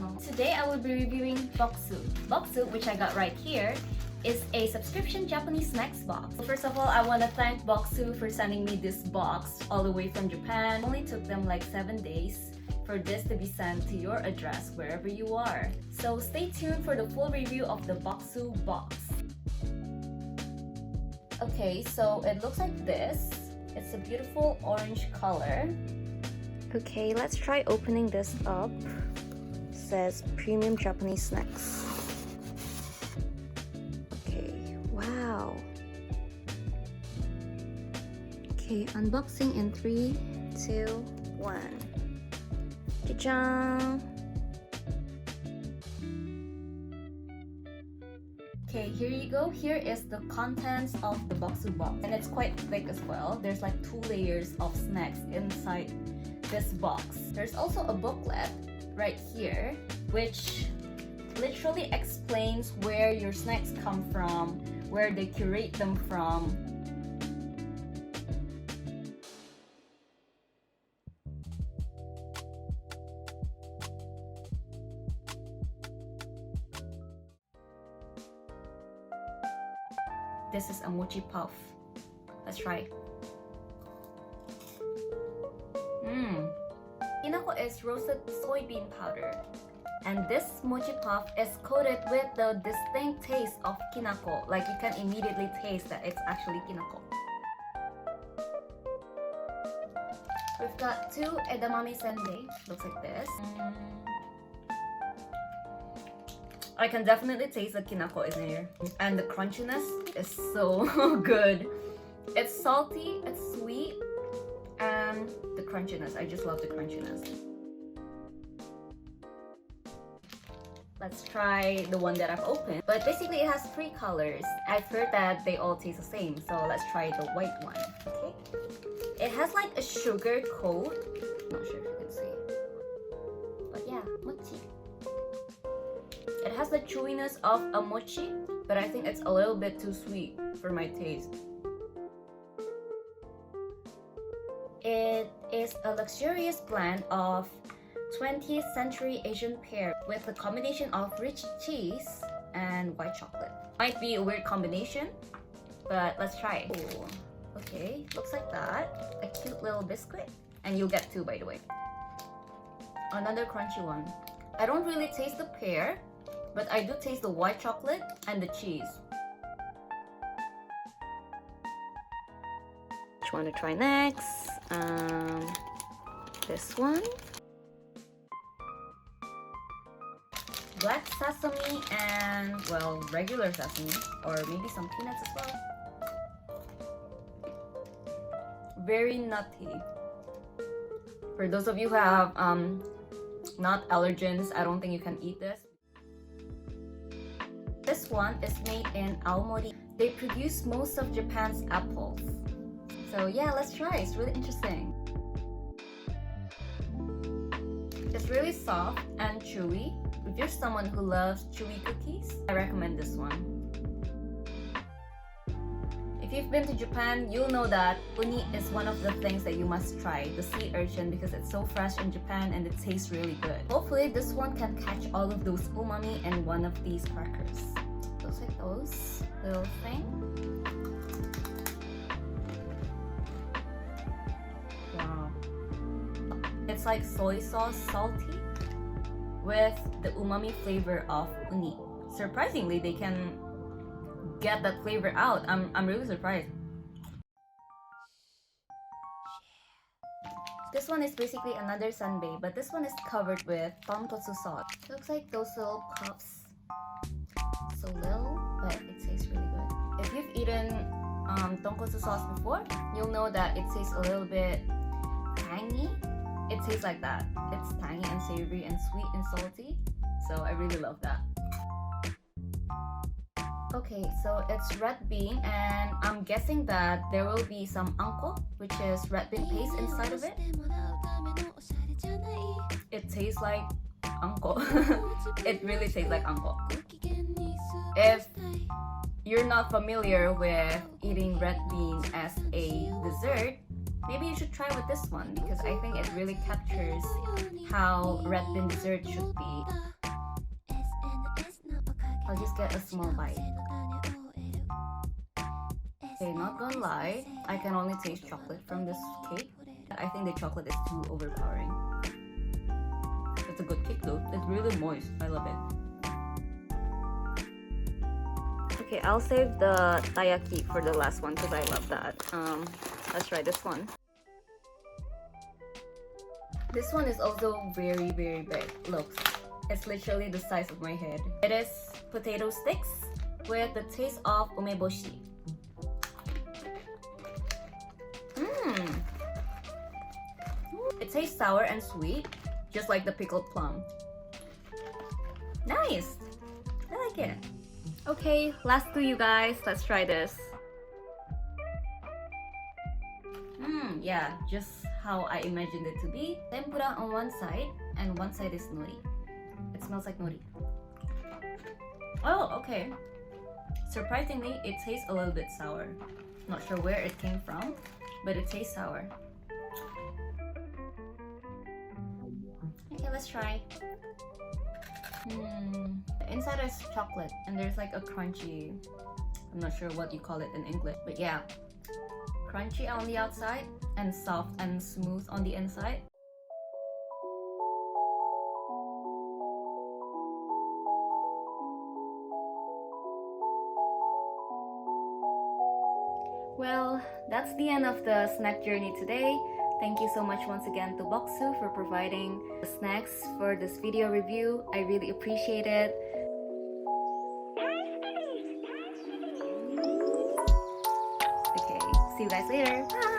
channel. Today I will be reviewing Bokksu. Bokksu, which I got right here, is a subscription Japanese snacks box. First of all, I want to thank Bokksu for sending me this box all the way from Japan. It only took them like 7 days for this to be sent to your address wherever you are. So stay tuned for the full review of the Bokksu box. Okay, so it looks like this. It's a beautiful orange color. Okay, let's try opening this up. It says premium Japanese snacks. Okay, wow. Okay, unboxing in 3, 2, 1. Ji-chan! Okay, here you go. Here is the contents of the Bokksu box. And it's quite thick as well. There's like 2 layers of snacks inside this box. There's also a booklet right here, which literally explains where your snacks come from, where they curate them from. This is a mochi puff. Let's try. Kinako is roasted soybean powder. And this mochi puff is coated with the distinct taste of Kinako. Like you can immediately taste that it's actually Kinako. We've got 2 Edamame Senbei. Looks like this. I can definitely taste the Kinako in here. And the crunchiness is so good. It's salty, it's sweet, and the crunchiness. I just love the crunchiness. Let's try the one that I've opened. But basically it has 3 colors. I've heard that they all taste the same. So let's try the white one. Okay. It has like a sugar coat. Not sure if you can see. But yeah, mochi. It has the chewiness of a mochi, but I think it's a little bit too sweet for my taste. It is a luxurious blend of 20th century Asian pear with a combination of rich cheese and white chocolate. Might be a weird combination, but let's try it. Ooh, okay, looks like that. A cute little biscuit. And you'll get 2, by the way. Another crunchy one. I don't really taste the pear, but I do taste the white chocolate and the cheese. Which one to try next? This one. Black sesame and, well, regular sesame, or maybe some peanuts as well. Very nutty. For those of you who have nut allergens, I don't think you can eat this. This one is made in Aomori. They produce most of Japan's apples. So yeah, let's try. It's really interesting. It's really soft and chewy. If you're someone who loves chewy cookies, I recommend this one. If you've been to Japan, you'll know that uni is one of the things that you must try, the sea urchin, because it's so fresh in Japan and it tastes really good. Hopefully this one can catch all of those umami in one of these crackers. Looks like those little thing. Wow. It's like soy sauce salty with the umami flavor of uni. Surprisingly, they can get that flavor out. I'm really surprised. This one is basically another senbei, but this one is covered with tonkotsu sauce. Looks like those little puffs. So little, but it tastes really good. If you've eaten tonkotsu sauce before, you'll know that it tastes a little bit tangy. It tastes like that. It's tangy and savory and sweet and salty. So I really love that. Okay, so it's red bean, and I'm guessing that there will be some anko, which is red bean paste inside of it. It tastes like anko. It really tastes like anko. If you're not familiar with eating red bean as a dessert, Maybe you should try with this one because I think it really captures how red bean dessert should be. I'll just get a small bite. Okay, not gonna lie, I can only taste chocolate from this cake. I think the chocolate is too overpowering. It's a good cake though. It's really moist. I love it. Okay, I'll save the taiyaki for the last one because I love that. Let's try this one. This one is also very big. Look, it's literally the size of my head. It is potato sticks with the taste of umeboshi. It tastes sour and sweet, just like the pickled plum. Nice! I like it. Okay, last two, you guys. Let's try this. Yeah, just how I imagined it to be. Tempura on one side, and one side is nori. It smells like nori. Oh, okay. Surprisingly, it tastes a little bit sour. Not sure where it came from, but it tastes sour. Okay, let's try. The inside is chocolate, and there's like a crunchy, I'm not sure what you call it in English, but yeah. Crunchy on the outside, and soft and smooth on the inside. Well, that's the end of the snack journey today. Thank you so much once again to Bokksu for providing the snacks for this video review. I really appreciate it. Okay, see you guys later. Bye!